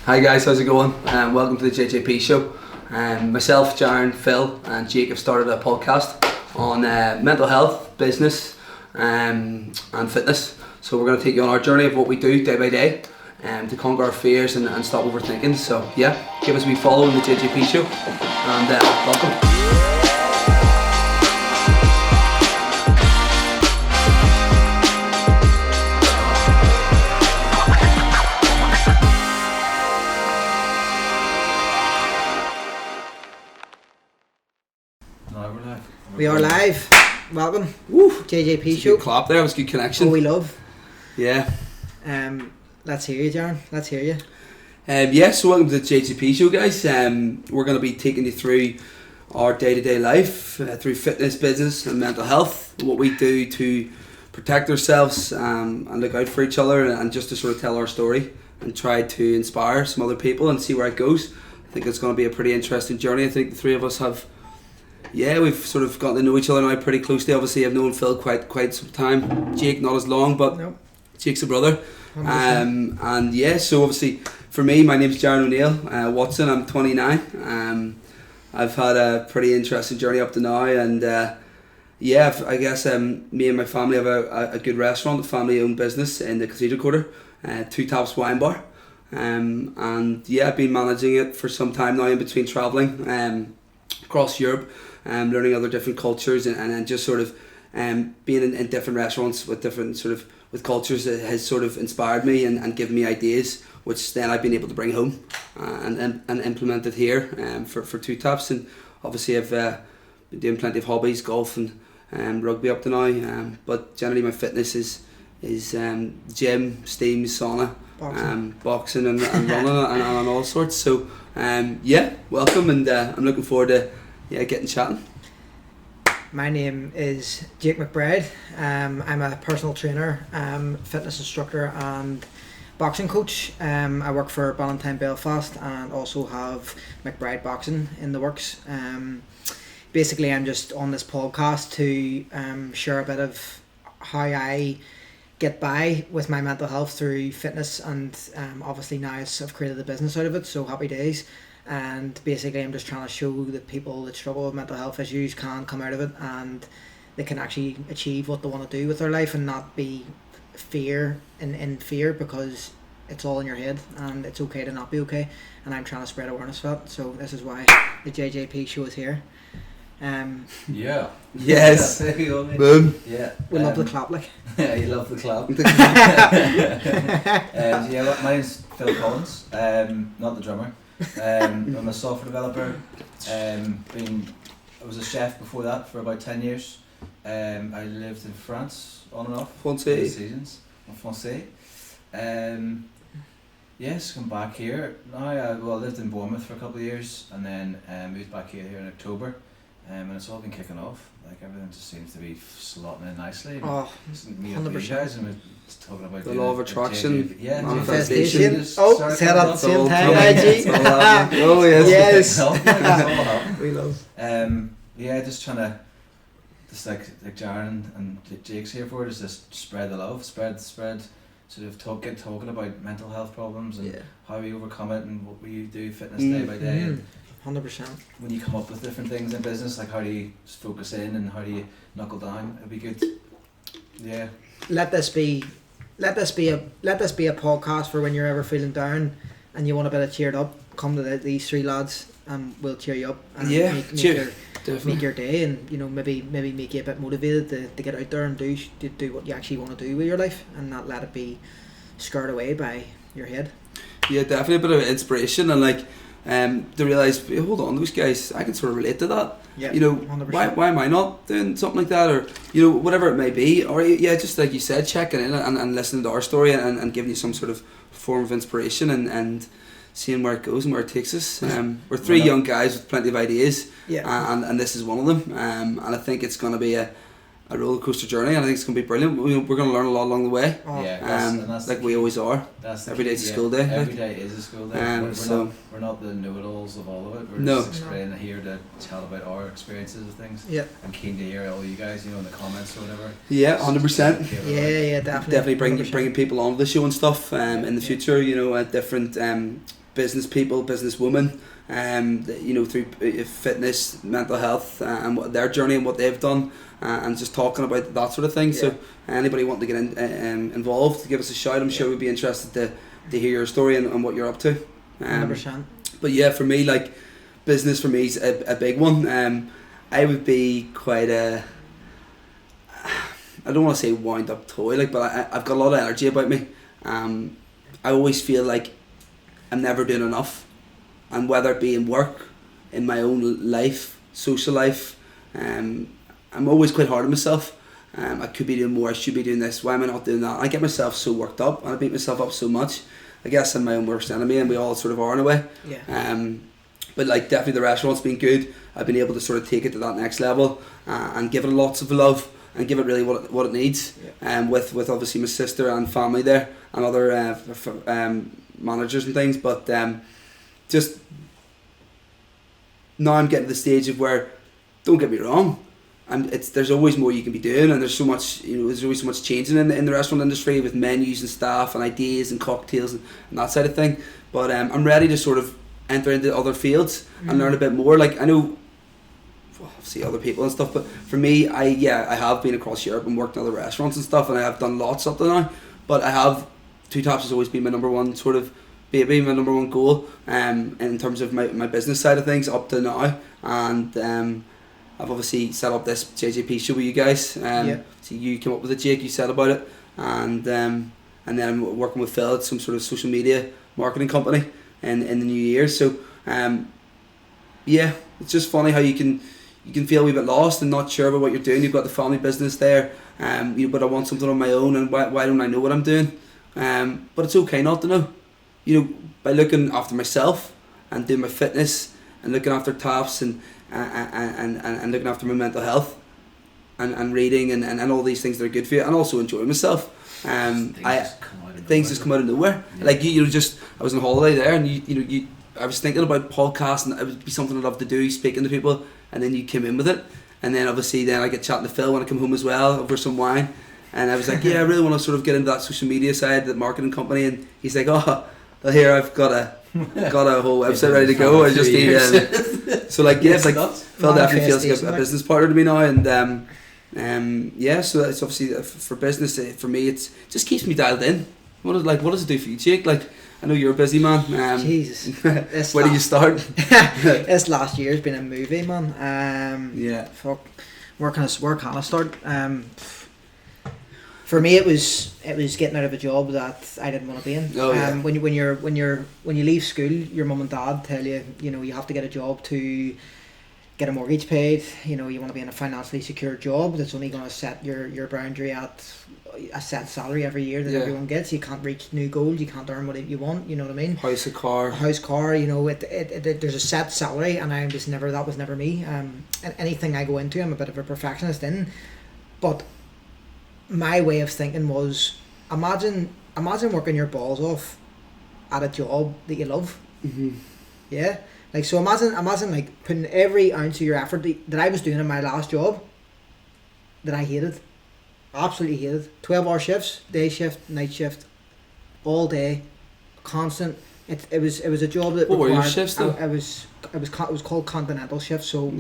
Hi guys, how's it going? Welcome to the JJP show. Myself, Jaron, Phil and Jake have started a podcast on mental health, business and fitness. So we're going to take you on our journey of what we do day by day to conquer our fears and stop overthinking. So yeah, give us a wee follow on the JJP show and welcome. We are live. Welcome. Woo. JJP show. Good clap there. That was a good connection. Oh, we love. Yeah. Let's hear you, Jaron. Let's hear you. So welcome to the JJP show, guys. We're going to be taking you through our day-to-day life through fitness, business, and mental health. What we do to protect ourselves and look out for each other, and just to sort of tell our story and try to inspire some other people and see where it goes. I think it's going to be a pretty interesting journey. I think the three of us have. Yeah, we've sort of gotten to know each other now pretty closely. Obviously, I've known Phil quite some time. Jake, not as long, but nope. Jake's a brother. And yeah, so obviously, for me, my name's Jaron O'Neill Watson. I'm 29. I've had a pretty interesting journey up to now, and I guess me and my family have a good restaurant, a family-owned business in the Cathedral Quarter, Two Taps Wine Bar. And yeah, I've been managing it for some time now in between travelling across Europe. Learning other different cultures and then just sort of being in different restaurants with different sort of with cultures that has sort of inspired me and given me ideas, which then I've been able to bring home and implement it here for Two Taps. And obviously I've been doing plenty of hobbies, golf and rugby up to now, but generally my fitness is gym, steam, sauna, boxing and running and all sorts. So welcome, and I'm looking forward to getting chatting. My name is Jake McBride. I'm a personal trainer, fitness instructor and boxing coach. I work for Ballantyne Belfast and also have McBride Boxing in the works. Basically, I'm just on this podcast to share a bit of how I get by with my mental health through fitness, and obviously now I've created a business out of it, so happy days. And basically I'm just trying to show that people that struggle with mental health issues can come out of it and they can actually achieve what they want to do with their life and not be in fear, because it's all in your head and it's okay to not be okay, and I'm trying to spread awareness for it. So this is why the JJP show is here. Yes. Boom. Yeah. We love the clap, like. Yeah, you love the clap. My name's Phil Collins. Not the drummer. I'm a software developer. I was a chef before that for about 10 years. I lived in France on and off. Français. Seasons. En français. Come back here. Now I lived in Bournemouth for a couple of years and then moved back here in October. And it's all been kicking off. Like everything just seems to be slotting in nicely. Oh, meet up with you guys and we're just talking about the law of attraction, manifestation. Say that at the same time, IG. Oh yes. We love. Just trying to, just like Jaron and Jake's here for, is just spread the love, spread. Sort of talking about mental health problems and how we overcome it and what we do fitness day by day. 100%. When you come up with different things in business, like how do you focus in and how do you knuckle down, it'd be good. Yeah. Let this be a podcast for when you're ever feeling down and you want a bit of cheered up. Come to these three lads and we'll cheer you up and make your day, and maybe make you a bit motivated to get out there and do what you actually want to do with your life and not let it be scared away by your head. Yeah, definitely a bit of inspiration and to realise, hold on, those guys, I can sort of relate to that. Yeah, 100%. Why am I not doing something like that, or whatever it may be, or just like you said, checking in and listening to our story and giving you some sort of form of inspiration and seeing where it goes and where it takes us. We're three young guys with plenty of ideas, and this is one of them. And I think it's going to be a roller coaster journey, and I think it's going to be brilliant. We're going to learn a lot along the way. That's like we always are. Every day's a school day. Every day is a school day. We're not the know-it-alls of all of it. We're just explaining here to tell about our experiences of things. Yeah. I'm keen to hear all you guys, in the comments or whatever. Yeah, 100%. Yeah, definitely. Definitely bringing people on the show and stuff. In the future, different business people, business women, you know, through fitness, mental health, and what their journey and what they've done, and just talking about that sort of thing. Yeah. So anybody wanting to get involved, give us a shout. I'm sure we'd be interested to hear your story and what you're up to. 100%. But yeah, for me, like, business for me is a big one. I would be quite a, I don't want to say wind up toy, like, but I've got a lot of energy about me. I always feel like I'm never doing enough, and whether it be in work, in my own life, social life, I'm always quite hard on myself. I could be doing more, I should be doing this, why am I not doing that? I get myself so worked up, and I beat myself up so much. I guess I'm my own worst enemy, and we all sort of are in a way. Yeah. But like, definitely the restaurant's been good. I've been able to sort of take it to that next level, and give it lots of love, and give it really what it needs. Yeah. With obviously my sister and family there, and other managers and things. But just now I'm getting to the stage of where, don't get me wrong, there's always more you can be doing, and there's so much, there's always so much changing in the restaurant industry with menus and staff and ideas and cocktails and that side of thing. But I'm ready to sort of enter into other fields and learn a bit more. Like, I know, obviously, other people and stuff, but for me, I have been across Europe and worked in other restaurants and stuff, and I have done lots up to now. But Two Taps has always been my number one sort of baby, my number one goal, in terms of my business side of things up to now. And I've obviously set up this JJP show with you guys. So you came up with it, Jake. You said about it, and then I'm working with Phil at some sort of social media marketing company in the new year. So it's just funny how you can feel a wee bit lost and not sure about what you're doing. You've got the family business there, but I want something on my own, and why don't I know what I'm doing? But it's okay not to know. By looking after myself and doing my fitness and looking after Taps and looking after my mental health and reading and all these things that are good for you, and also enjoying myself. Things just come out of nowhere. Yeah. Like I was on holiday there, and I was thinking about podcasts, and it would be something I'd love to do, speaking to people, and then you came in with it, and then obviously I get chatting to Phil when I come home as well over some wine, and I was like, I really want to sort of get into that social media side, the marketing company, and he's like, well, here I've got a whole website ready to go. I just need so like Phil definitely feels like a business partner to me now, and so it's obviously for business. For me, it just keeps me dialed in. What does it do for you, Jake? Like, I know you're a busy man. Jesus, where do you start? This last year's been a movie, man. Fuck, where can I start? For me, it was getting out of a job that I didn't want to be in. When you leave school, your mum and dad tell you, you have to get a job to get a mortgage paid. You want to be in a financially secure job that's only going to set your boundary at a set salary every year that everyone gets. You can't reach new goals. You can't earn what you want. You know what I mean? House, car. There's a set salary, and that was never me. And anything I go into, I'm a bit of a perfectionist in, but my way of thinking was, imagine working your balls off at a job that you love. Mm-hmm. Yeah, like, so imagine like putting every ounce of your effort that I was doing in my last job that I hated, absolutely hated. 12-hour shifts, day shift, night shift, all day, constant. It was a job that what were your shifts though? It was called continental shifts. So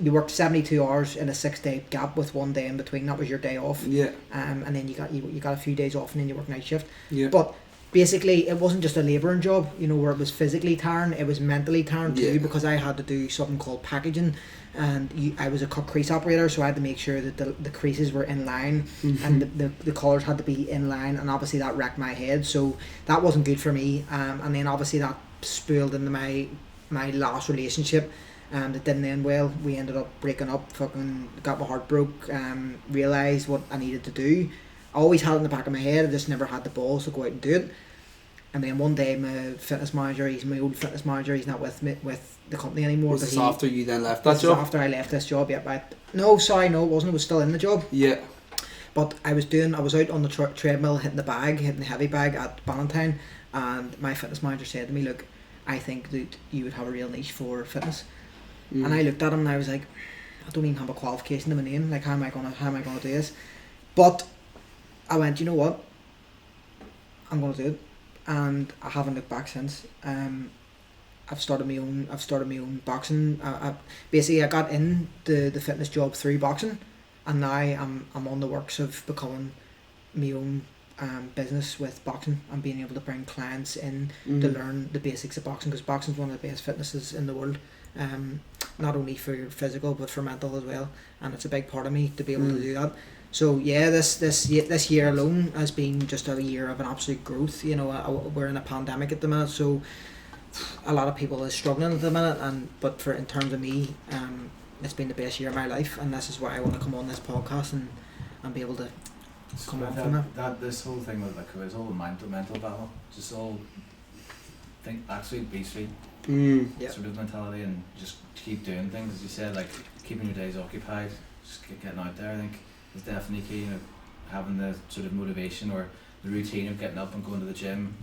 you worked 72 hours in a 6-day gap with 1 day in between. That was your day off. Yeah. And then you got a few days off, and then you work night shift. Yeah. But basically, it wasn't just a labouring job, where it was physically tiring, it was mentally tiring too, because I had to do something called packaging, and I was a cut crease operator, so I had to make sure that the creases were in line, and the colours had to be in line, and obviously that wrecked my head, so that wasn't good for me. And then obviously that spoiled into my last relationship. That didn't end well. We ended up breaking up, fucking got my heart broke, realised what I needed to do. I always had it in the back of my head, I just never had the balls to go out and do it. And then one day my fitness manager, he's my old fitness manager, he's not with the company anymore. Was this after you then left that job? After I left this job, yeah. No, it wasn't, I was still in the job. Yeah. But I was out on the treadmill, hitting the heavy bag at Ballantyne, and my fitness manager said to me, look, I think that you would have a real niche for fitness. And I looked at him and I was like, I don't even have a qualification to my name. Like, how am I gonna do this? But I went, you know what? I'm gonna do it. and I haven't looked back since. I've started my own boxing. Basically I got in the fitness job through boxing, and now I'm on the works of becoming my own business with boxing and being able to bring clients in to learn the basics of boxing, because boxing is one of the best fitnesses in the world, not only for your physical but for mental as well, and it's a big part of me to be able to do that. So yeah, this year alone has been just a year of an absolute growth. You know, we're in a pandemic at the minute, so a lot of people are struggling at the minute, but in terms of me, it's been the best year of my life, and this is why I want to come on this podcast and be able to come on from that. This whole thing with it's all mental battle, just all think back sweet, be sweet, sort of mentality, and just keep doing things, as you said, like keeping your days occupied, just getting out there. I think is definitely key. You know, having the sort of motivation or the routine of getting up and going to the gym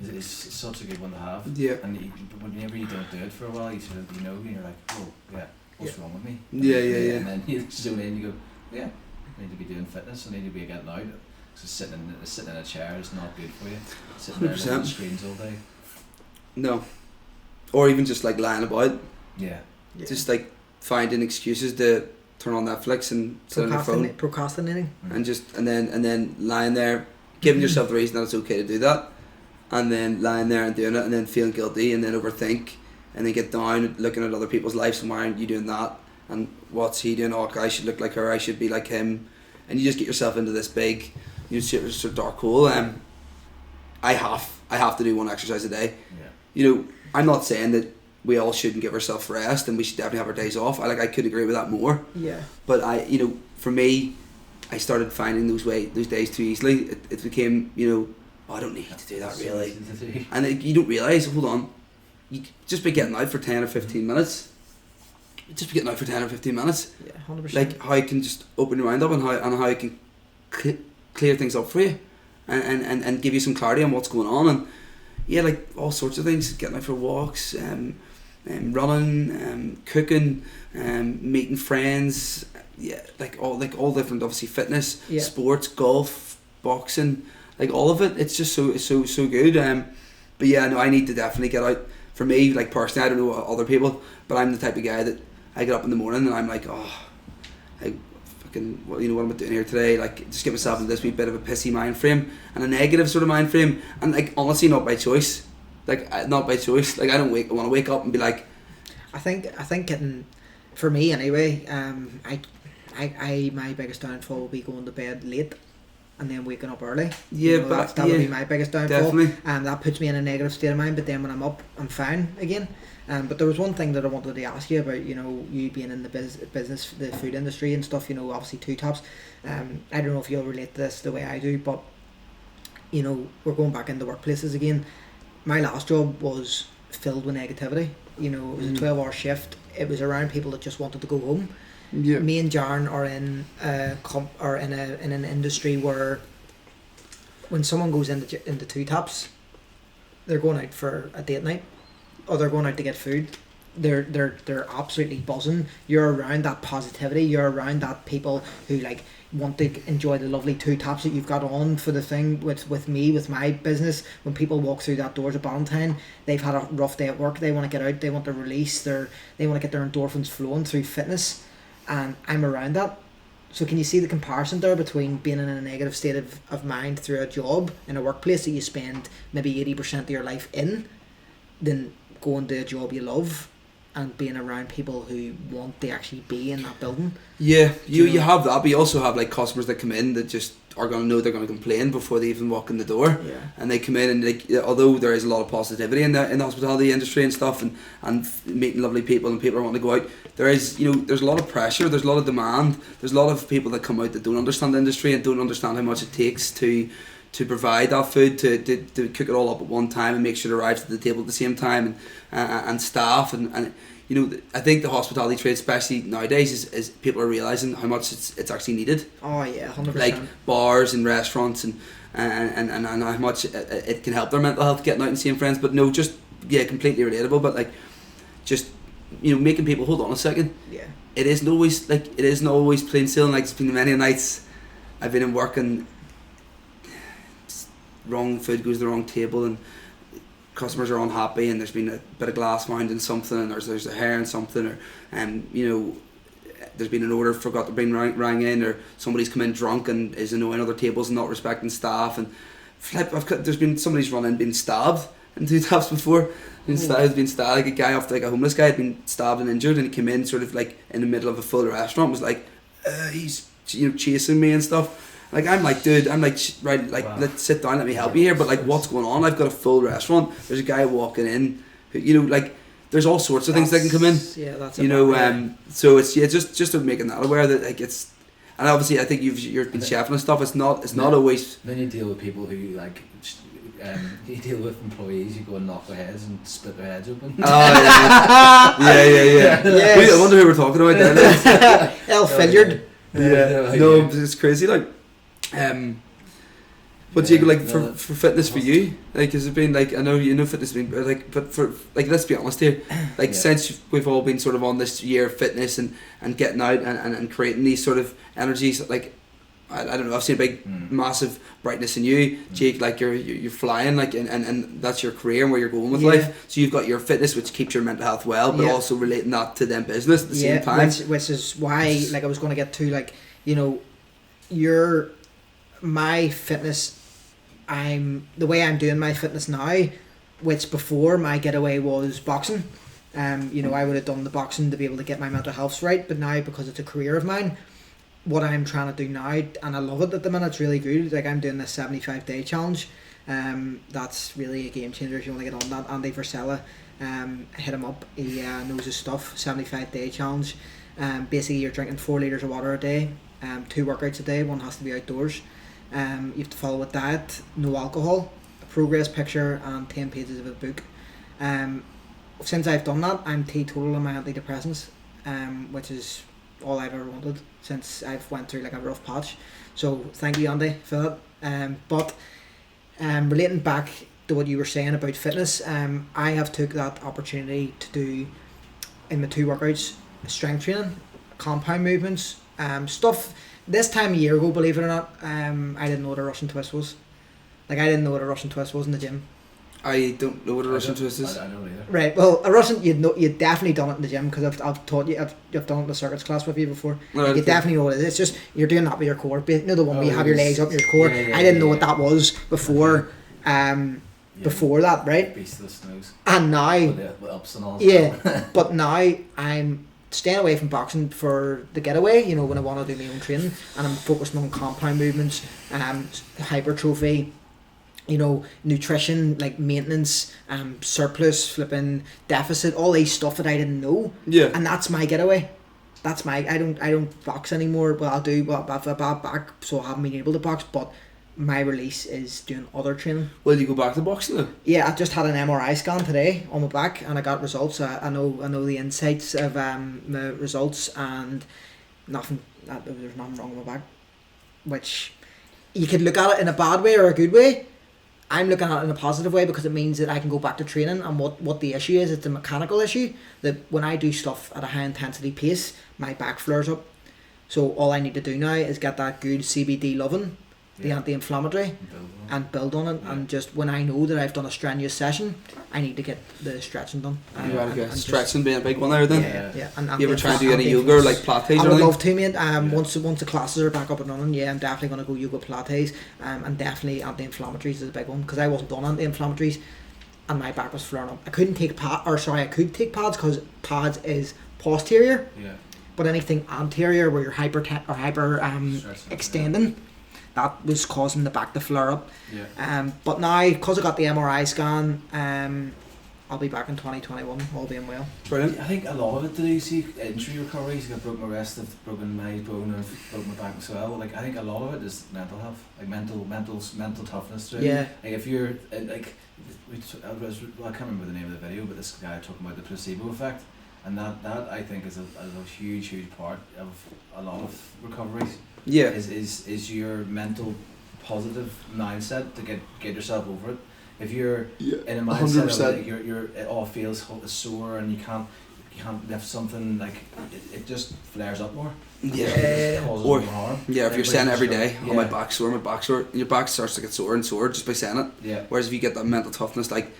is such a good one to have. Yeah. And whenever you don't do it for a while, you sort of and you're like, oh yeah, what's wrong with me? Yeah. And then you zone in and you go, yeah, I need to be doing fitness. I need to be getting out. So sitting in a chair is not good for you. Sitting there looking at screens all day. No. Or even just like lying about. Yeah. Just like finding excuses to turn on Netflix and sit on your phone. Procrastinating. And then lying there, giving yourself the reason that it's okay to do that, and then lying there and doing it, and then feeling guilty, and then overthink, and then get down looking at other people's lives and why aren't you doing that, and what's he doing? Oh, I should look like her, I should be like him, and you just get yourself into this big, sort of dark hole. I have to do one exercise a day. Yeah. You know, I'm not saying that we all shouldn't give ourselves rest, and we should definitely have our days off. I could agree with that more. Yeah. But for me, I started finding those days too easily. It became, I don't need to do that really. And you don't realise, hold on, you just be getting out for 10 or 15 minutes. Just be getting out for 10 or 15 minutes. Yeah, 100%. Like how you can just open your mind up and how you can clear things up for you, and give you some clarity on what's going on, and yeah, like all sorts of things. Getting out for walks, running, cooking, meeting friends. Yeah, like all different, obviously fitness, sports, golf, boxing, like all of it. It's just so good. But yeah, no, I need to definitely get out. For me, like personally, I don't know other people, but I'm the type of guy that I get up in the morning and I'm like, what am I doing here today? Like, just get myself into this wee bit of a pissy mind frame and a negative sort of mind frame, and like honestly, not by choice. Like, not by choice. Like, I want to wake up and be like. I think getting, for me anyway, I my biggest downfall will be going to bed late and then waking up early. Yeah, but that would be my biggest downfall. Definitely. That puts me in a negative state of mind. But then when I'm up, I'm fine again. But there was one thing that I wanted to ask you about. You being in the business, the food industry and stuff. Obviously Two Tops. I don't know if you'll relate to this the way I do, but we're going back into workplaces again. My last job was filled with negativity. It was a 12-hour shift. It was around people that just wanted to go home. Yeah. Me and Jaron are in an industry where when someone goes into Two Tops, they're going out for a date night, or they're going out to get food. They're absolutely buzzing. You're around that positivity. You're around that people who want to enjoy the lovely Two Tops that you've got on for the thing with me, with my business. When people walk through that doors at Ballantyne, they've had a rough day at work. They want to get out. They want to release they want to get their endorphins flowing through fitness. And I'm around that. So can you see the comparison there between being in a negative state of mind through a job in a workplace that you spend maybe 80% of your life in, than going to a job you love and being around people who want to actually be in that building? Yeah, you have that, but you also have customers that come in that just are going to know they're going to complain before they even walk in the door. Yeah. And they come in and although there is a lot of positivity in the hospitality industry and stuff, and meeting lovely people and people are wanting to go out, there is there's a lot of pressure, there's a lot of demand, there's a lot of people that come out that don't understand the industry and don't understand how much it takes to provide that food, to cook it all up at one time and make sure it arrives at the table at the same time, and staff and I think the hospitality trade, especially nowadays, is people are realising how much it's actually needed. Oh yeah, 100%. Like bars and restaurants and how much it can help their mental health getting out and seeing friends. But no, just completely relatable. But just making people hold on a second. Yeah. It isn't always plain sailing. It's been many nights I've been in work and wrong food goes to the wrong table and customers are unhappy, and there's been a bit of glass found in something, and there's a hair in something, or you know, there's been an order forgot to bring rang in, or somebody's come in drunk and is annoying other tables and not respecting staff, and there's been somebody's run in been stabbed in 2 taps before. Been stabbed, like a guy off, like a homeless guy had been stabbed and injured, and he came in sort of like in the middle of a full restaurant, was like he's, you know, chasing me and stuff. Like, I'm like, dude, I'm like, right, like, wow, let's sit down, let me help you here. But like, what's going on? I've got a full restaurant. There's a guy walking in, who, you know, like, there's all sorts of things that can come in. Yeah, that's, you know. So it's just of making that aware that like it's, and obviously I think you've been chefing and stuff. It's not always. Then you deal with people who like. You deal with employees, you go and knock their heads and split their heads open. Oh, yeah. Yes. I wonder who we're talking about then. El Filliard. Yeah. No, it's crazy. Like, but Jacob, like for fitness for you, like has it been like, I know you know fitness has been like, but for like, let's be honest here, like since we've all been sort of on this year of fitness and getting out and creating these sort of energies, like I don't know, I've seen a big massive brightness in you, Jake, like you're flying, like and that's your career and where you're going with life. So you've got your fitness, which keeps your mental health well, but also relating that to them business at the same time. Which is why, like, I was going to get to, like, you know, my fitness, the way I'm doing my fitness now, which before my getaway was boxing. You know, I would have done the boxing to be able to get my mental health right, but now because it's a career of mine, what I'm trying to do now, and I love it at the minute, it's really good. Like, I'm doing this 75-day challenge. That's really a game changer if you want to get on that. Andy Versella, hit him up. He knows his stuff. 75-day challenge. Basically, you're drinking 4 litres of water a day, 2 workouts a day. One has to be outdoors. You have to follow a diet, no alcohol, a progress picture, and 10 pages of a book. Since I've done that, I'm teetotal on my antidepressants, which is all I've ever wanted since I've went through like a rough patch. So thank you, Andy, for that. But relating back to what you were saying about fitness, I have took that opportunity to do in my 2 workouts, strength training, compound movements, stuff. This time a year ago, believe it or not, I didn't know what a Russian twist was. Like, I didn't know what a Russian twist was in the gym. I don't know what a Russian twist is. I don't either. Right, well, a Russian, you'd definitely done it in the gym, because I've taught you, I've done it in the circuits class with you before. Right, you definitely know what it is. It's just, you're doing that with your core. You know the one where you have your legs up your core? I didn't know what that was before, before that, right? Beast of the snows. And now, with the ups and all. But now I'm staying away from boxing for the getaway, you know, when I want to do my own training, and I'm focusing on compound movements, hypertrophy, you know, nutrition, like maintenance, surplus, flipping deficit, all these stuff that I didn't know. Yeah. And that's my getaway. That's my, I don't box anymore. Well, I've a bad back, so I haven't been able to box, but my release is doing other training. Will you go back to boxing though? Yeah, I just had an MRI scan today on my back, and I got results. I know the insights of the results, and there's nothing wrong with my back. Which, you could look at it in a bad way or a good way. I'm looking at it in a positive way, because it means that I can go back to training, and what the issue is, it's a mechanical issue, that when I do stuff at a high intensity pace, my back flares up. So all I need to do now is get that good CBD loving, the anti-inflammatory, and build on it. And just when I know that I've done a strenuous session, I need to get the stretching done. Stretching being a big one there then. Yeah. And you ever try to do any yoga or like Pilates? I would love to, mate. Once the classes are back up and running, I'm definitely going to go yoga, Pilates, and definitely anti-inflammatories is a big one, because I wasn't done anti-inflammatories, and my back was flaring up. I couldn't take I could take pads, because pads is posterior. Yeah. But anything anterior, where you're hyper extending, that was causing the back to flare up. Yeah. But now, because I got the MRI scan, I'll be back in 2021, all being well. Brilliant. I think a lot of it, do you see injury recoveries? I've broken my wrist, I've broken my bone, I've broken my back as well. Like, I think a lot of it is mental health, like mental toughness. Too. Yeah. Like, if you're like, I can't remember the name of the video, but this guy talking about the placebo effect, and that I think is a huge part of a lot of recoveries. Yeah. Is your mental positive mindset to get yourself over it. If you're in a mindset 100%. Of like you're it all feels sore and you can't lift something, like it just flares up more. Yeah. Causes Or- more harm. Yeah, if you're Like, saying when every you day, start- oh my back's sore, and your back starts to get sore and sore just by saying it. Yeah. Whereas if you get that mental toughness, like,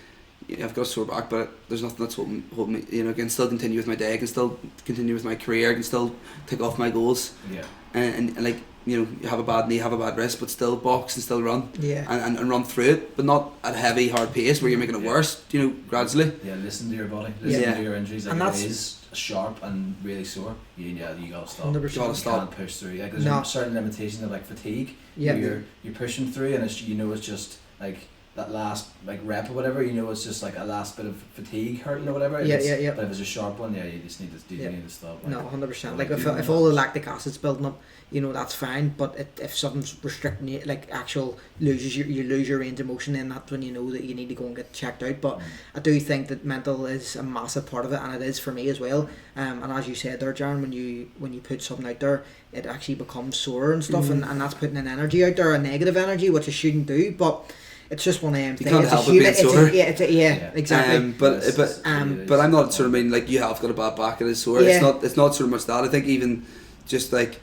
yeah, I've got a sore back, but there's nothing that's holding me. You know, I can still continue with my day. I can still continue with my career. I can still tick off my goals. Yeah. And like, you know, you have a bad knee, have a bad wrist, but still box and still run Yeah. and run through it, but not at a heavy, hard pace where you're making it Yeah. worse. You know, gradually. Yeah, listen to your body. Listen Yeah. to your injuries. Like And if that's- it is sharp and really sore, you gotta stop. 100%. You gotta You stop. can't push through. Like there's No. a certain limitation of like fatigue. Yeah. You're pushing through, and it's, you know, it's just like that last like rep or whatever. You know, it's just like a last bit of fatigue hurting or whatever. Yeah, It's- yeah. But if it's a sharp one, yeah, you just need to Yeah. stop. Like, No, 100%. Like like, if all the lactic acid's building up, you know, that's fine. But if something's restricting you, like you lose your range of motion, then that's when you know that you need to go and get checked out. But I do think that mental is a massive part of it, and it is for me as well. And as you said there, Jaron, when you put something out there, it actually becomes sore and stuff, and that's putting an energy out there, a negative energy, which it shouldn't do. But it's just one of them things. can't It's a help it human. being sore. Yeah. Exactly. But I'm not sort of mean like you have got a bad back, it is sore. Yeah. It's not sort of much that. I think even just like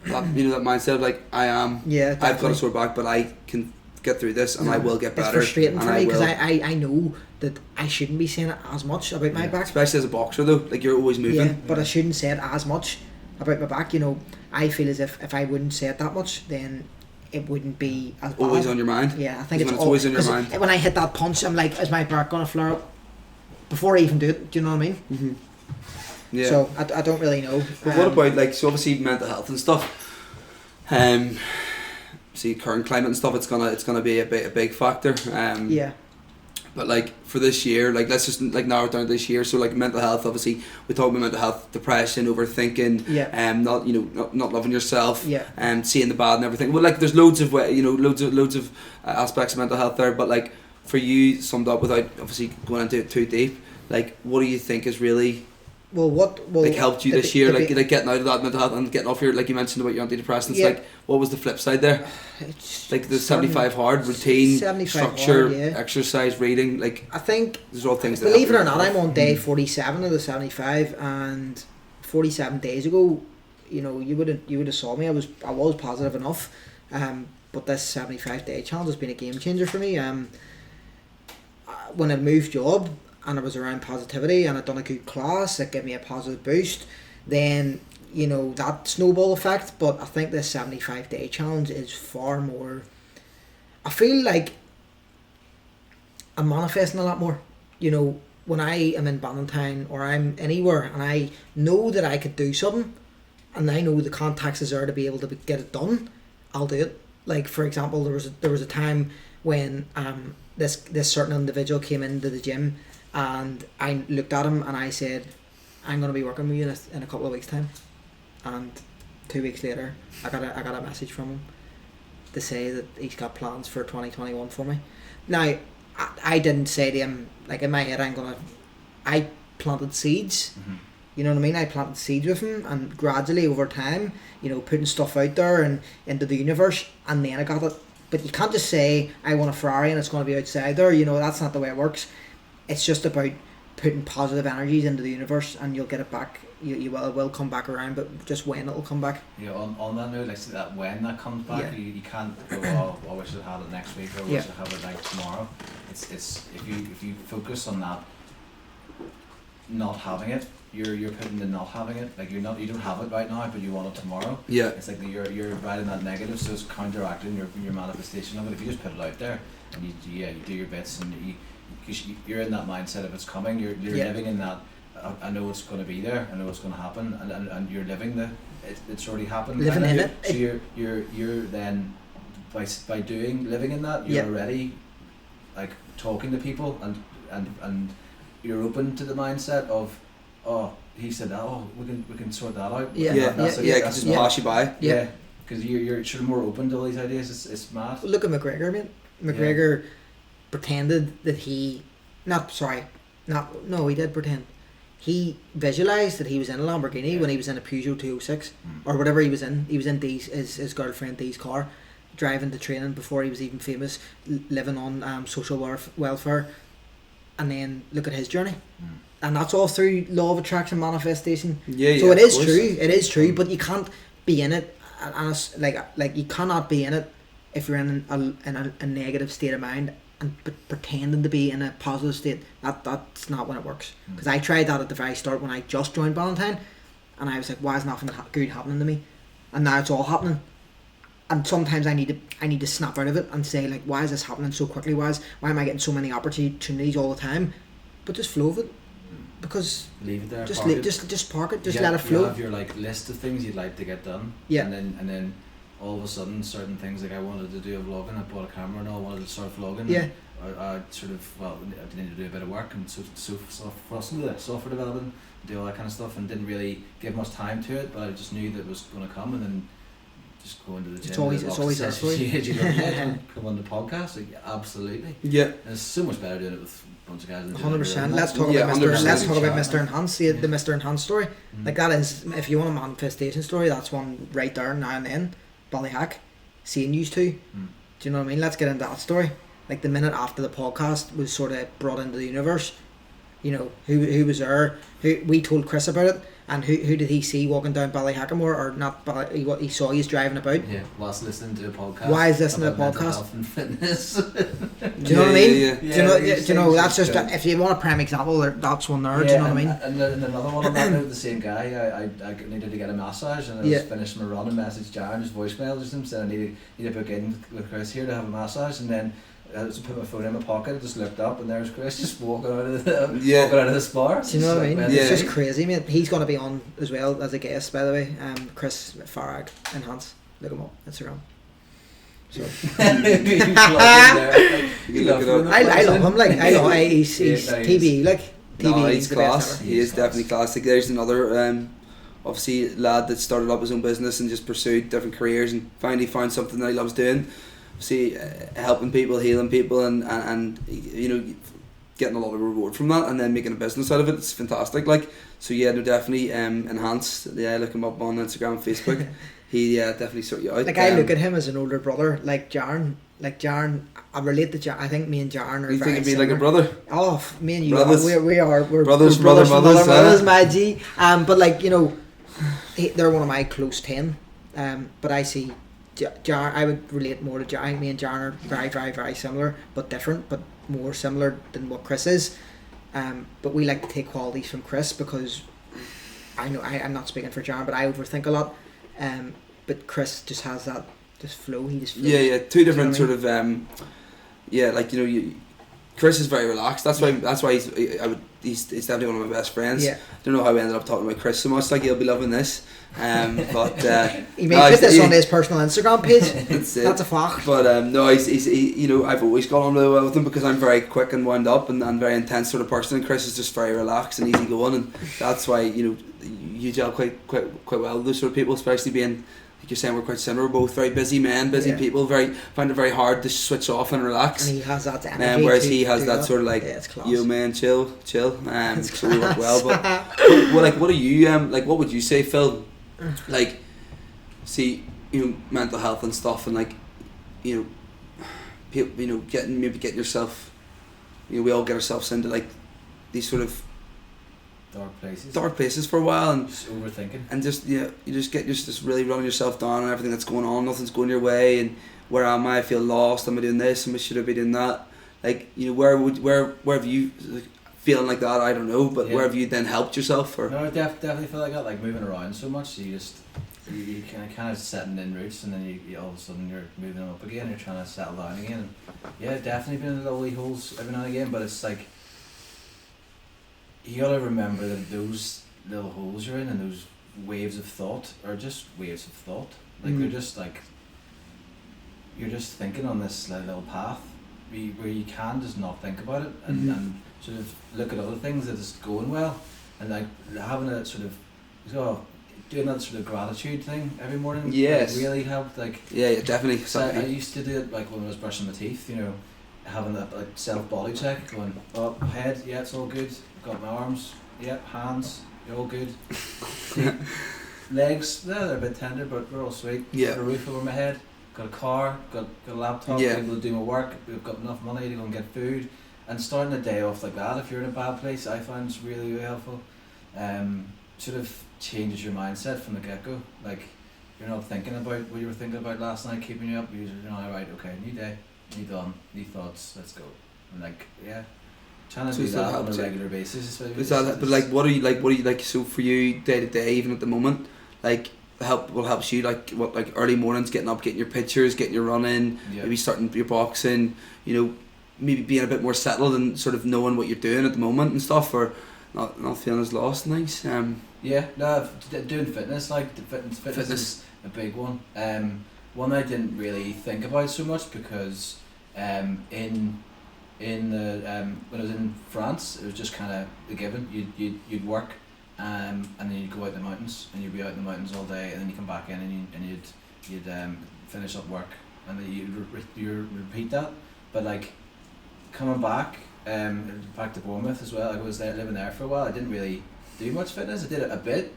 that, you know, that mindset of like Yeah, I've got a definitely. sore back, but I can get through this and I will get better. It's frustrating and for me because will. I know that I shouldn't be saying it as much about my back. Especially as a boxer though, like you're always moving. Yeah, but I shouldn't say it as much about my back. You know, I feel as if I wouldn't say it that much, then it wouldn't be as bad. Always on your mind. Yeah, I think When it's it's always on your 'cause mind. When I hit that punch, I'm like, is my back gonna flare up before I even do it? Do you know what I mean? Mm-hmm. Yeah. So I don't really know. But what about like, so obviously mental health and stuff? See, current climate and stuff, it's gonna be a big factor. Yeah. But like for this year, like let's just like narrow it down to this year. So like mental health, obviously we talk about mental health, depression, overthinking, Yeah. not loving yourself, Yeah. seeing the bad and everything. Well, like there's loads of loads of aspects of mental health there. But like for you, summed up without obviously going into it too deep, like what do you think is really Well, like helped you this year, like the- getting out of that mental health and getting off your, like you mentioned about your antidepressants, Yeah. like what was the flip side there? it's Like the starting- 75 hard routine, 75 structure, hard, yeah. exercise, reading, like I think, these are all things that believe it help or your not, health. I'm on day 47 of the 75, and 47 days ago, you know, you would have saw me. I was positive enough, but this 75-day challenge has been a game changer for me. When I moved job and I was around positivity and I'd done a good class that gave me a positive boost, then you know that snowball effect. But I think this 75-day challenge is far more. I feel like I'm manifesting a lot more. You know, when I am in Ballantyne or I'm anywhere and I know that I could do something and I know the contacts is there to be able to get it done, I'll do it. Like for example, there was a time when this certain individual came into the gym and I looked at him and I said, I'm going to be working with you in a couple of weeks' time. And 2 weeks later, I got a message from him to say that he's got plans for 2021 for me. Now, I didn't say to him, like in my head, I planted seeds. Mm-hmm. You know what I mean? I planted seeds with him, and gradually over time, you know, putting stuff out there and into the universe, and then I got it. But you can't just say, I want a Ferrari and it's going to be outside there. You know, that's not the way it works. It's just about putting positive energies into the universe and you'll get it back. It will come back around, but just when it'll come back. Yeah, on that note, like see that when that comes back, Yeah. you can't go, oh, I wish I'd had it next week or I wish Yeah. I'd have it like tomorrow. It's if you focus on that not having it, you're putting the not having it. Like you don't have it right now, but you want it tomorrow. Yeah. It's like you're riding that negative, so it's counteracting your manifestation of it. If you just put it out there and you do your bits and you're in that mindset of it's coming. You're Yeah. living in that. I know it's going to be there. I know it's going to happen, and you're living it's already happened. Living kinda. in it. So you're then by living in that, you're Yeah. already like talking to people and you're open to the mindset of, oh, he said that, oh, we can sort that out. Yeah. Yeah, That's yeah, it. because That's just not- pass you by. yeah, because you're sort of more open to all these ideas. It's mad. Look at McGregor, mate. McGregor pretended that he, he did pretend. He visualised that he was in a Lamborghini when he was in a Peugeot 206 or whatever he was in. He was in his girlfriend Dee's car, driving to training before he was even famous, living on social welfare. and then look at his journey. And that's all through law of attraction manifestation. Yeah, so it is of true. course. It is true, but you can't be in it, and it's like you cannot be in it if you're in a negative state of mind and pretending to be in a positive state. That's not when it works. Because I tried that at the very start when I just joined Valentine, and I was like, why is nothing good happening to me? And now it's all happening. And sometimes I need to snap out of it and say, like, why is this happening so quickly? Why am I getting so many opportunities all the time? But just flow with it. Because leave it there. Just park it. Just you let it flow. You have your like list of things you'd like to get done. Yeah. And then all of a sudden, certain things like I wanted to do a vlogging. I bought a camera and I wanted to start vlogging. Yeah. I sort of I needed to do a bit of work and software development, do all that kind of stuff, and didn't really give much time to it. But I just knew that it was going to come, and then just go into the gym. It's always there for you. Come on the podcast. Like, absolutely. Yeah. And it's so much better doing it with a bunch of guys. 100%. Let's talk Yeah, about Mr. 100%. Let's talk about Mr. Enhance. The Mr. Enhance story. Like that is, if you want a manifestation story, that's one right there now and then. Ballyhack, seeing you two. Do you know what I mean? Let's get into that story. Like the minute after the podcast was sort of brought into the universe, you know, who was there? Who we told Chris about it, and who did he see walking down Ballyhackamore or not? What he saw, he's driving about. Yeah, whilst listening to a podcast. Why is listening to a about mental podcast? health and fitness. Do you know what I mean? Yeah. Do you know? That's just if you want a prime example, that's one there. Do you know what I mean? And another one on that note, the same guy. I needed to get a massage, and I was finishing my run and messaged Jaron, just voicemail just him saying I need to book in with Chris here to have a massage, and then I just put my phone in my pocket. I just looked up, and there's Chris just walking out of the spa. Do you know what I mean? Yeah. It's just crazy, mate. He's going to be on as well as a guest, by the way. Chris Farag Enhance. Look him up, Instagram. So You look it up. I love him. Like I know he's TB. Like TB. No, he's the class. best ever. He is definitely class. Like, there's another obviously lad that started up his own business and just pursued different careers and finally found something that he loves doing. See, helping people, healing people, and you know, getting a lot of reward from that, and then making a business out of it. It's fantastic. Like, so yeah, no, definitely Enhanced. Yeah, look him up on Instagram and Facebook. He definitely sort you out. Like I look at him as an older brother, like Jaron. Like Jaron, I relate to Jaron. I think me and Jaron are you very think he'd be similar. like a brother? Oh, me and you, Brothers. we're Brothers, we're brothers, mothers, mothers, my G. But like, you know, they're one of my close 10. But I see Jaron. I would relate more to Jaron. Me and Jaron are very, very, very similar, but different, but more similar than what Chris is. But we like to take qualities from Chris because I know I'm not speaking for Jaron, but I overthink a lot. But Chris just has that flow. He just flows. Yeah. Two different Do you sort of like, you know, Chris is very relaxed. That's why he's definitely one of my best friends. Yeah. I don't know how I ended up talking about Chris so much. Like, he'll be loving this. But he may put this on his personal Instagram page. That's a fact. But no, he's you know, I've always got on really well with him because I'm very quick and wound up and very intense sort of person, and Chris is just very relaxed and easy going, and that's why, you know, you gel quite well with those sort of people, especially being, like you're saying, we're quite similar. We're both very busy men, people. Find it very hard to switch off and relax. And he has that energy. Whereas he has that sort of like, yo man, chill. So we work well. But what are you like? What would you say, Phil? Like, see, you know, mental health and stuff, and like, you know, people, you know, getting yourself, you know, we all get ourselves into like these sort of dark places for a while, and just overthinking, and just you just really running yourself down on everything that's going on. Nothing's going your way, and where am I feel lost. Am I doing this? Should I be doing that? Like, you know, where have you, like, feeling like that? I don't know, but where have you then helped yourself? Or no, I definitely feel like that, like moving around so much, so you kind of setting in roots, and then you all of a sudden you're moving up again, you're trying to settle down again, and yeah, definitely been in the lovely holes every now and again, but it's like, you gotta remember that those little holes you're in and those waves of thought are just waves of thought. Like, they're just like, you're just thinking on this little path where you can just not think about it and sort of look at other things that is going well, and like having a sort of doing that sort of gratitude thing every morning. Yes, really helped. Like, yeah, definitely. So I used to do it like when I was brushing my teeth, you know, having that like self body check, going, oh, head, yeah, it's all good. I've got my arms, yeah, hands, you're all good. Legs, they're a bit tender, but we're all sweet. Yeah. Got a roof over my head, got a car, got a laptop, able to do my work. We've got enough money to go and get food. And starting a day off like that, if you're in a bad place, I find is really, really helpful. Sort of changes your mindset from the get-go. Like, you're not thinking about what you were thinking about last night, keeping you up. You're right, okay, new day, new dawn, new thoughts, let's go. And like, yeah, trying to do that on a regular basis. But like, what are you like? So for you, day to day, even at the moment, like, what helps you, like, what, like early mornings, getting up, getting your pictures, getting your running, maybe starting your boxing, you know, maybe being a bit more settled and sort of knowing what you're doing at the moment and stuff, or not feeling as lost and things. Doing fitness, like fitness is a big one. One I didn't really think about so much because in the when I was in France, it was just kind of a given. You'd work, and then you'd go out in the mountains, and you'd be out in the mountains all day, and then you come back in and you'd finish up work, and then you'd repeat that. But like, coming back to Bournemouth as well, I was there living there for a while. I didn't really do much fitness. I did it a bit,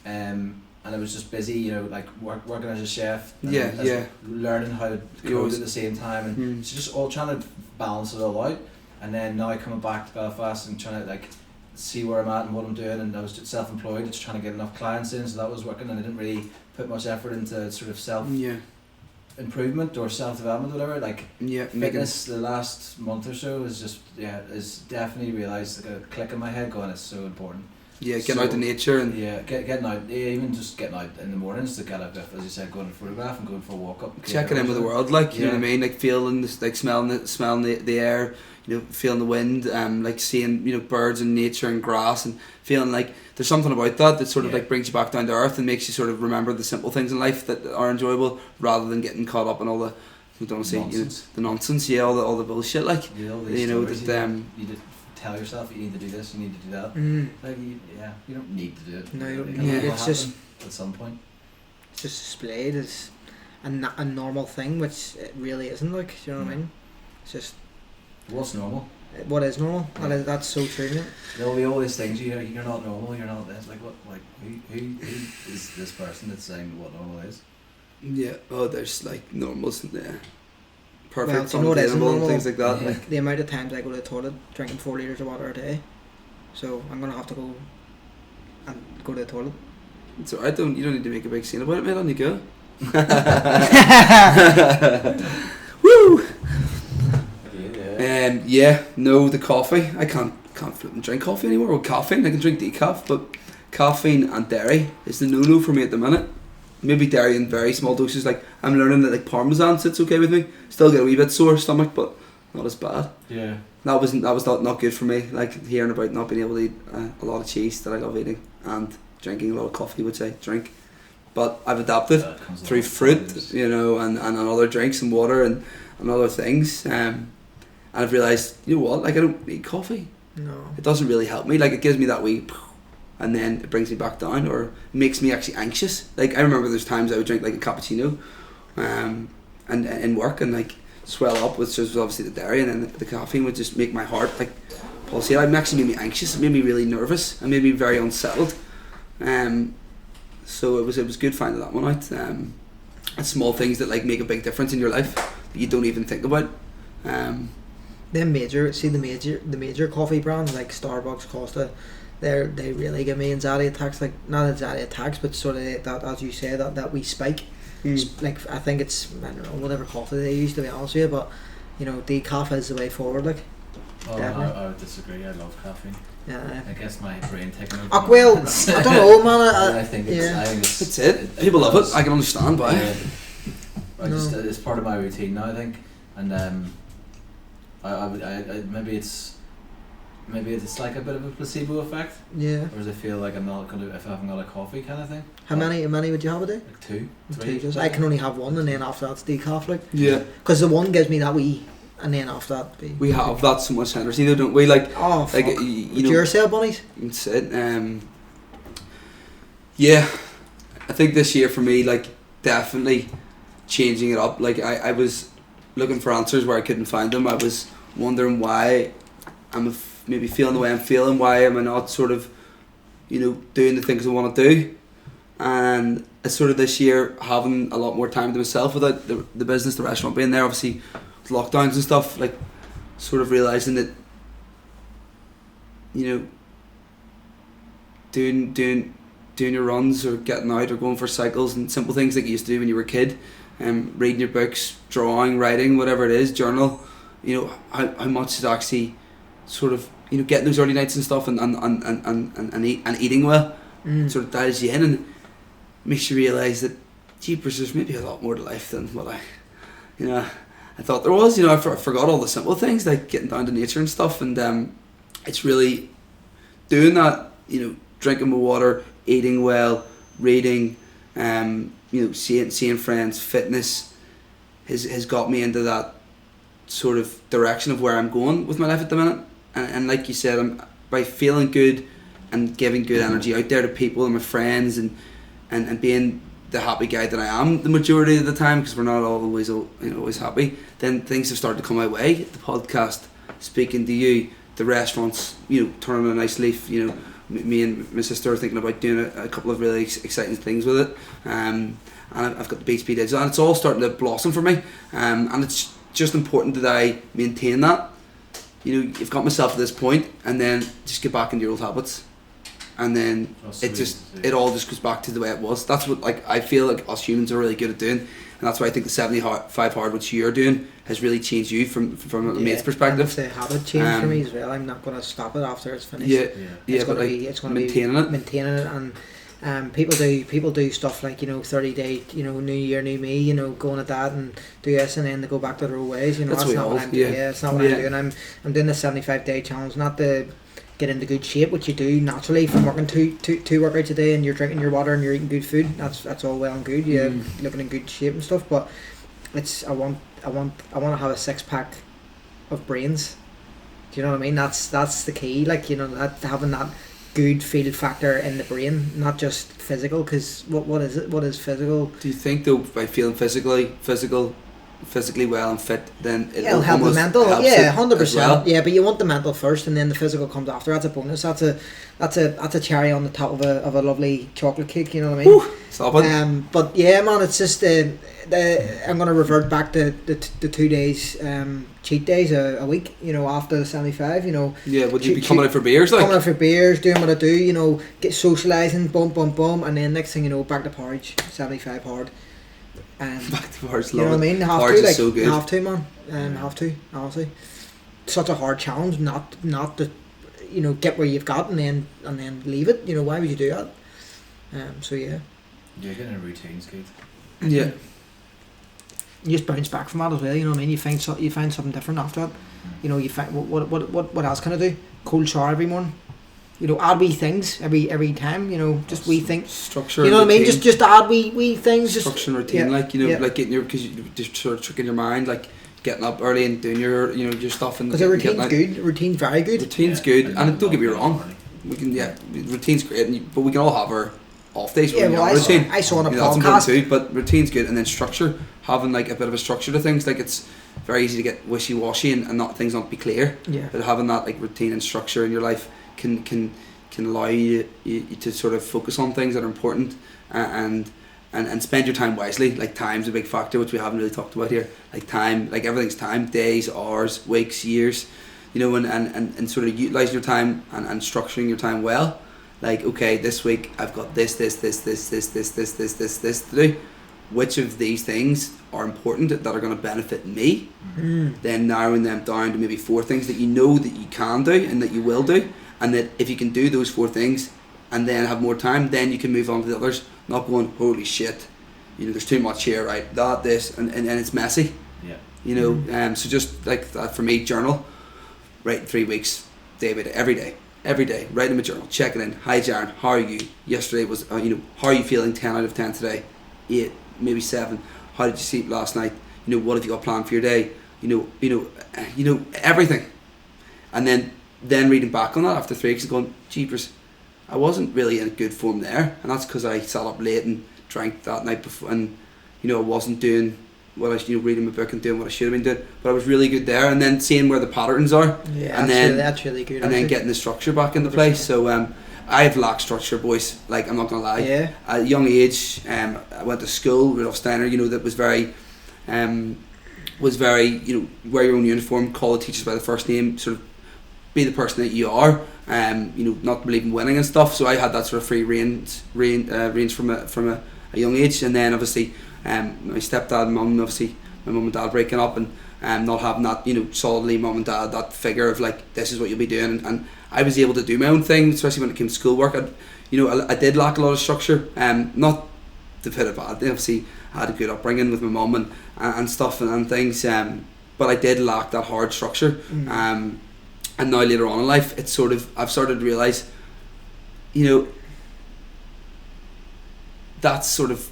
and I was just busy, you know, like working as a chef, and learning how to cook at the same time, and it's just all trying to balance it all out. And then now coming back to Belfast and trying to like see where I'm at and what I'm doing, and I was just self-employed, just trying to get enough clients in, so that was working, and I didn't really put much effort into sort of self improvement or self-development, whatever. Like, fitness the last month or so is definitely realised, like a click in my head going, it's so important. Getting out in nature and getting out, even just getting out in the mornings to get out, as you said, going to photograph and going for a walk up, checking in with the world, like, you know what I mean, like feeling this, like smelling the air, you know, feeling the wind, like seeing, you know, birds and nature and grass, and feeling like there's something about that sort of like brings you back down to earth and makes you sort of remember the simple things in life that are enjoyable, rather than getting caught up in all the, I don't want to say, you know, the nonsense, all the bullshit, like, you know, that you just tell yourself you need to do this, you need to do that. Like, you don't need to do it. No, you don't need it. It's just at some point. It's just displayed as a normal thing, which it really isn't. Like, do you know what I mean? It's just what's normal. What is normal? That's so true. Isn't it? There'll be all these things. You're not normal. You're not this. Like what? Like who is this person that's saying what normal is? Yeah. Oh, there's like normals in there. Perfect, well, you know what isn't normal? And things like that. Like the amount of times I go to the toilet drinking 4 litres of water a day, so I'm gonna have to go and go to the toilet. It's alright. You don't need to make a big scene about it, mate. On you go. Woo. No, the coffee. I can't flip and drink coffee anymore. Well, caffeine, I can drink decaf, but caffeine and dairy is the no-no for me at the minute. Maybe dairy in very small doses. Like, I'm learning that like Parmesan sits okay with me. Still get a wee bit sore stomach, but not as bad. Yeah. That was not good for me. Like, hearing about not being able to eat a lot of cheese that I love eating, and drinking a lot of coffee, which I drink. But I've adapted through fruit, you know, and other drinks and water and other things. And I've realised, you know what, like, I don't need coffee. No. It doesn't really help me. Like, it gives me that wee, and then it brings me back down, or makes me actually anxious. Like, I remember there's times I would drink like a cappuccino, and in work, and like swell up, which was obviously the dairy, and then the caffeine would just make my heart like pulsate. It actually made me anxious. It made me really nervous. It made me very unsettled. So it was good finding that one out. And small things that like make a big difference in your life that you don't even think about. The major coffee brands like Starbucks, Costa, they really give me anxiety attacks. Like, not anxiety attacks, but sort of that, as you say, that we spike. Like, I think it's, I don't know, whatever coffee they use, to be honest with you, but you know, decaf is the way forward. Like, I would disagree. I love caffeine. Yeah. I guess my brain taking over. Oh, well, I don't know, man. I think it's that's it. People love it. I can understand why. It's part of my routine now, I think, and I maybe it's like a bit of a placebo effect. Yeah. Whereas I feel like I'm not gonna, if I haven't got a coffee kind of thing. How many would you have a day? Like 2, 3. I can only have one, and then after that's decaf. Like. Yeah. Because the one gives me that wee, and then after that. We have that so much energy though, don't we? Like. Oh fuck. Like, you know, Duracell bunnies. That's it. Yeah, I think this year for me, like, definitely changing it up. Like, I was looking for answers where I couldn't find them. I was wondering why I'm maybe feeling the way I'm feeling. Why am I not sort of, you know, doing the things I want to do? And it's sort of this year having a lot more time to myself without the business, the restaurant being there, obviously with lockdowns and stuff, like sort of realising that you know, doing your runs or getting out or going for cycles and simple things like you used to do when you were a kid, reading your books, drawing, writing, whatever it is, journal, you know, how much is actually sort of, you know, getting those early nights and stuff and eating well sort of dials you in and makes you realise that jeepers, there's maybe a lot more to life than what I thought there was. You know, I forgot all the simple things like getting down to nature and stuff, and it's really doing that, you know, drinking my water, eating well, reading, you know, seeing friends, fitness has got me into that sort of direction of where I'm going with my life at the minute. And like you said, I'm by feeling good and giving good energy out there to people and my friends and being the happy guy that I am the majority of the time, because we're not always, you know, always happy, then things have started to come my way. The podcast, speaking to you, the restaurants, you know, turning a nice leaf, you know, me and my sister are thinking about doing a couple of really exciting things with it, and I've got the BHP Digital, and it's all starting to blossom for me, and it's just important that I maintain that. You know, you've got myself at this point, and then just get back into your old habits, and then it all just goes back to the way it was. That's what, like, I feel like us humans are really good at doing, and that's why I think the 75 hard, which you're doing, has really changed you from a mate's perspective. It's a habit change for me as well. I'm not going to stop it after it's finished. It's going to be maintaining it, and people do stuff like, you know, 30-day, you know, new year, new me, you know, going at that and do this, and then they go back to their old ways. You know, that's not what I'm doing. Yeah, it's not what I'm doing. I'm doing the 75-day challenge, not the get into good shape, which you do naturally from working two workouts a day, and you're drinking your water and you're eating good food. That's all well and good. You're looking in good shape and stuff, but it's I want to have a 6-pack of brains. Do you know what I mean? That's the key. Like, you know, that having that good field factor in the brain, not just physical. Because what is it? What is physical? Do you think though, by feeling physically well and fit, then it'll help the mental? Yeah, 100%. Well. Yeah, but you want the mental first, and then the physical comes after. That's a bonus. That's a cherry on the top of a lovely chocolate cake. You know what I mean? Ooh, stop it. But yeah, man, it's just I'm going to revert back to the 2 days cheat days a week. You know, after the 75. You know. Yeah, would you be coming out for beers? Like coming out for beers, doing what I do. You know, get socialising, boom, and then next thing you know, back to porridge, 75 hard. Back to porridge, you know what I mean? Porridge is so good. Have to, man. Have to, honestly. Such a hard challenge, not to, you know, get where you've got and then leave it. You know, why would you do that? So yeah. Yeah, getting a routine's good. Yeah. You just bounce back from that as well. You know what I mean? You find something different after that. You know, you find what else can I do? Cold shower every morning. You know, add wee things every time. You know, just wee things. Structure. You know what routine. I mean? Just add wee things. Structure and routine, like, you know, like getting your, because you just sort of tricking your mind, like getting up early and doing your, you know, your stuff. And because the routine's good. Routine's very good. Routine's good, and don't get me wrong, we can routine's great, but we can all have our off days. Yeah, well, I saw on a podcast too, but routine's good, and then structure, having like a bit of a structure to things. Like, it's very easy to get wishy-washy and not things not be clear. Yeah. But having that like routine and structure in your life can allow you to sort of focus on things that are important and spend your time wisely. Like, time's a big factor, which we haven't really talked about here. Like time, like everything's time, days, hours, weeks, years, you know, and sort of utilising your time and structuring your time well. Like, okay, this week I've got this to do. Which of these things are important that are going to benefit me? Then narrowing them down to maybe 4 things that you know that you can do and that you will do. And that if you can do those 4 things and then have more time, then you can move on to the others. Not going, holy shit, you know, there's too much here, right? That, this, and it's messy. Yeah. You know, so just like that for me, journal, write 3 weeks, day by day, every day, write in my journal, check it in. Hi, Jaron, how are you? Yesterday was, you know, how are you feeling? 10 out of 10 today, 8, maybe 7. How did you sleep last night? You know, what have you got planned for your day? You know, everything. And then reading back on that after 3 weeks and going, jeepers, I wasn't really in good form there, and that's because I sat up late and drank that night before, and you know, I wasn't doing what I, you know, reading my book and doing what I should have been doing, but I was really good there, and then seeing where the patterns are, and that's really good, and then getting the structure back into place. So I've lacked structure, boys, like, I'm not gonna lie. At a young age, I went to school, Rudolf Steiner, you know, that was very, you know, wear your own uniform, call the teachers by the first name, sort of be the person that you are, not believing winning and stuff. So I had that sort of free range from a young age. And then obviously my stepdad and mum, obviously my mum and dad breaking up, and not having that, solidly mum and dad, that figure of like, this is what you'll be doing. And I was able to do my own thing, especially when it came to schoolwork. I did lack a lot of structure, not to put it bad. Obviously I had a good upbringing with my mum and stuff and things, but I did lack that hard structure. And now later on in life, it's sort of, I've started to realise, that's sort of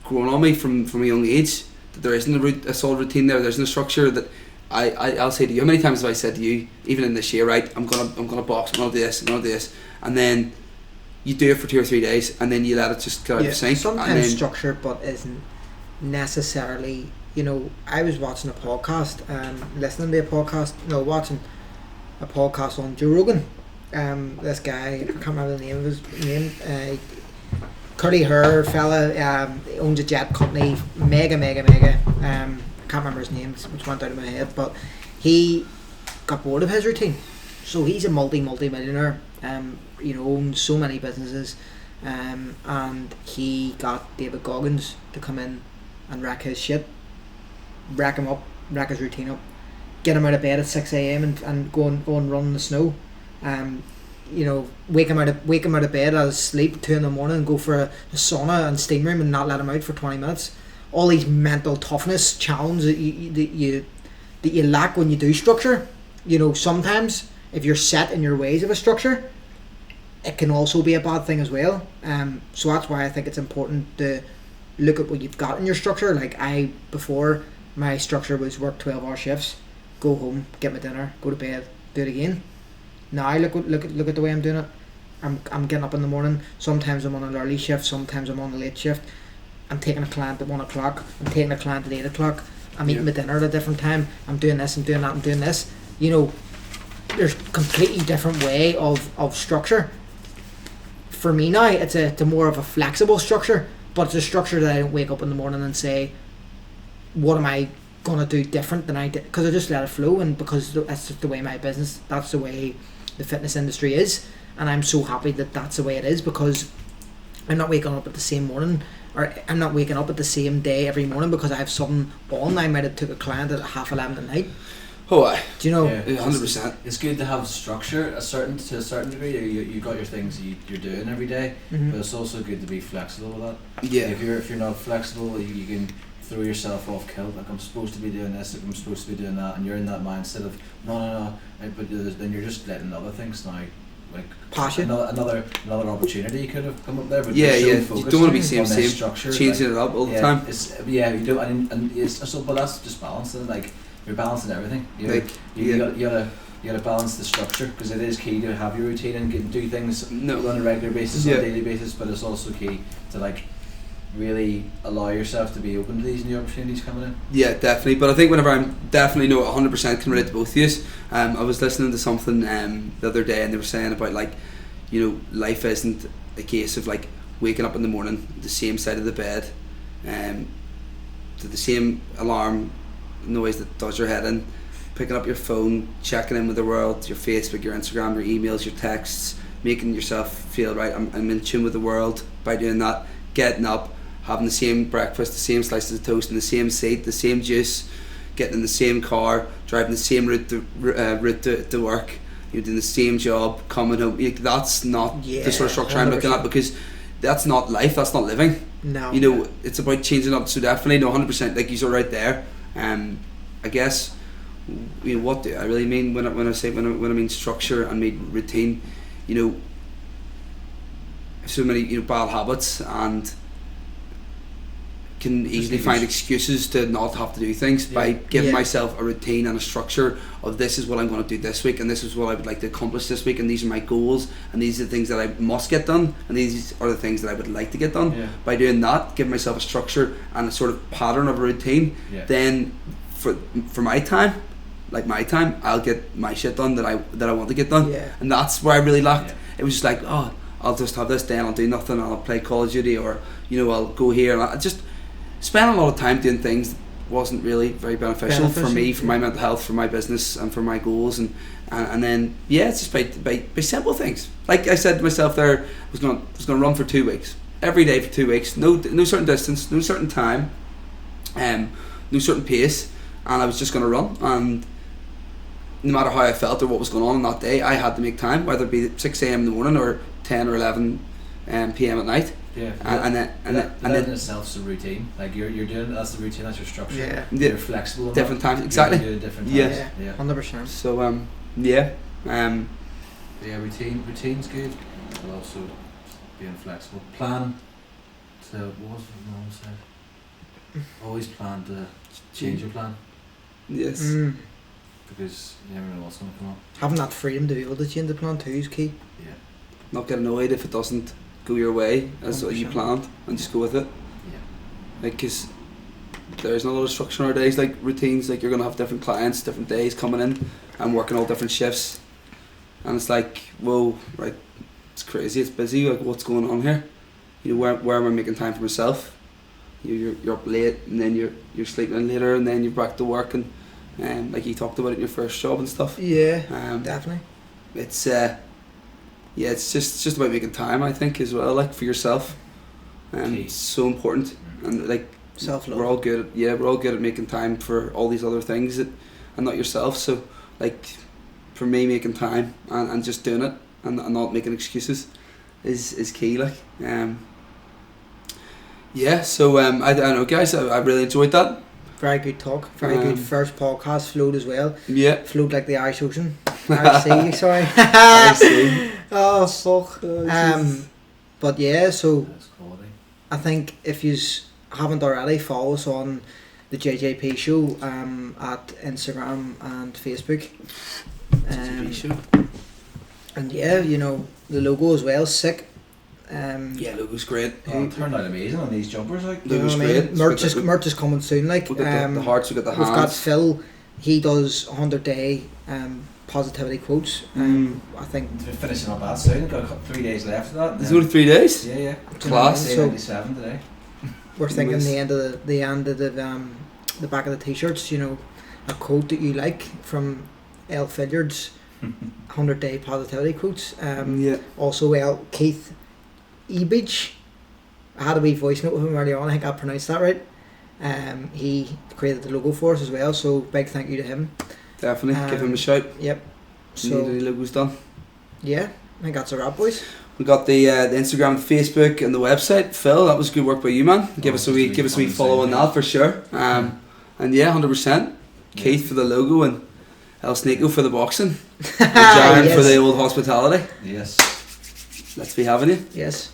grown on me from a young age, that there isn't a solid routine there isn't a structure. That I'll say to you, how many times have I said to you, even in this year, right, I'm gonna box, I'm gonna do this, and then you do it for 2 or 3 days, and then you let it just get out of sync. Sometimes structure, but isn't necessarily. I was watching a podcast, watching a podcast on Joe Rogan. This guy, I can't remember the name of his name. Curly hair fella, owns a jet company, mega. I can't remember his name, which went out of my head, but he got bored of his routine. So he's a multi-millionaire, owns so many businesses, and he got David Goggins to come in and wreck his shit, wreck his routine up, get him out of bed at 6 a.m. and go and run in the snow. Wake him out of bed out of sleep 2 a.m. and go for a sauna and steam room and not let him out for 20 minutes. All these mental toughness challenges that you lack when you do structure. Sometimes if you're set in your ways of a structure, it can also be a bad thing as well. So that's why I think it's important to look at what you've got in your structure. Like before, my structure was work 12-hour shifts, go home, get my dinner, go to bed, do it again. Now look at the way I'm doing it. I'm getting up in the morning. Sometimes I'm on an early shift. Sometimes I'm on a late shift. I'm taking a client at 1 o'clock. I'm taking a client at 8 o'clock. I'm eating my dinner at a different time. I'm doing this. I'm doing that. I'm doing this. There's a completely different way of structure. For me now, it's a more of a flexible structure, but it's a structure that I don't wake up in the morning and say, what am I gonna do different than I did? Because I just let it flow, and because that's just the way my business, that's the way the fitness industry is, and I'm so happy that that's the way it is, because I'm not waking up at the same morning, or I'm not waking up at the same day every morning because I have something on. I might have took a client at 11:30 at night. Oh, aye. Do you know? 100%. It's good to have structure to a certain degree. You got your things you're doing every day, but it's also good to be flexible with that. Yeah. If you're not flexible, you can throw yourself off kilt. Like, I'm supposed to be doing this, like, I'm supposed to be doing that, and you're in that mindset of no. But then you're just letting other things now, like passion. Another opportunity could have come up there. But You don't want to be same structure, changing it up all the time. You don't, and it's so. But that's just balancing. Like, you're balancing everything. You gotta balance the structure, because it is key to have your routine and do things on a regular basis, on a daily basis. But it's also key to really allow yourself to be open to these new opportunities coming in. Yeah, definitely. But I think whenever I'm definitely 100% can relate to both of you. I was listening to something the other day, and they were saying about life isn't a case of waking up in the morning, the same side of the bed, to the same alarm noise that does your head in, picking up your phone, checking in with the world, your Facebook, your Instagram, your emails, your texts, making yourself feel right. I'm in tune with the world by doing that. Getting up, having the same breakfast, the same slices of toast in the same seat, the same juice, getting in the same car, driving the same route to work, doing the same job, coming home. That's not the sort of structure 100%. I'm looking at, because that's not life, that's not living. No. It's about changing up. So definitely 100%, like you said right there. I guess what do I really mean when I mean structure and mean routine? So many bad habits, and can easily find excuses to not have to do things by giving myself a routine and a structure of, this is what I'm going to do this week, and this is what I would like to accomplish this week, and these are my goals, and these are the things that I must get done, and these are the things that I would like to get done. By doing that, giving myself a structure and a sort of pattern of a routine, then for my time, I'll get my shit done that I want to get done. And that's where I really lacked. It was just I'll just have this day and I'll do nothing, I'll play Call of Duty, or I'll go here, and I just spent a lot of time doing things that wasn't really very beneficial for me, for my mental health, for my business, and for my goals. And and then it's just by simple things. Like I said to myself there, I was gonna run for 2 weeks, every day for 2 weeks, no certain distance, no certain time, no certain pace, and I was just gonna run. And no matter how I felt or what was going on that day, I had to make time, whether it be 6 a.m. in the morning or 10 or 11 p.m. at night. Yeah, and then in itself is a routine. Like you're doing, that's the routine, that's your structure. Yeah. You're flexible. Different times, exactly. You do different times. Yeah. 100%. So yeah, routine's good, but also being flexible. Plan to, what was it Mum said? Always plan to change your plan, yes. because you never know what's going to come up. Having that freedom to be able to change the plan too is key. Yeah. Not get annoyed if it doesn't go your way as what you 100%. planned, and just go with it. Yeah. Like, cause there's not a lot of structure in our days, like routines. Like you're gonna have different clients, different days coming in, and working all different shifts, and it's like, whoa, right, it's crazy, it's busy. Like, what's going on here? You know, where am I making time for myself? You're up late, and then you're sleeping in later, and then you're back to work, and like you talked about it in your first job and stuff. Yeah, Um, definitely. It's it's just about making time, I think, as well, like for yourself. Key. It's so important, and like Self-love. we're all good at making time for all these other things and not yourself. So like for me, making time and just doing it and not making excuses is key. Like so I don't know, guys, I really enjoyed that. Very good talk. Very good first podcast. Flowed as well. Yeah. Flowed like the Irish Ocean. Irish Sea, sorry. Irish Sea. Oh fuck. But yeah, so That's quality. I think if you haven't already, follow us on the JJP show at Instagram and Facebook. JJP show. And yeah, you know, the logo as well, sick. Yeah, logo's great. Oh, it turned out amazing on these jumpers. Like, You know Logo's what I mean? great. Merch is coming soon. Like We've got the hearts, we've got the we've got hands. Phil. He does 100-day positivity quotes. I think we're finishing up that soon. Got 3 days left of that. There's only 3 days. Yeah. Class. Day So 97 today. we're thinking Nice. the end of the back of the t-shirts. You know, a quote that you like from Elle Filliard's 100-day positivity quotes. Yeah. Also, Keith Ebridge. I had a wee voice note with him earlier on. I think I pronounced that right. He created the logo for us as well. So big thank you to him. Definitely. Give him a shout. Yep. So So the logo's done. yeah, I think that's a wrap, boys. We got the Instagram, the Facebook, and the website. Phil, that was good work by you, man. Give us a wee follow on that for sure. And yeah, 100%. Keith for the logo and El Sneeko for the boxing. And Jaron for the old hospitality. Yes. Let's be having you. Yes.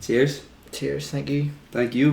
Cheers. Cheers. Thank you. Thank you.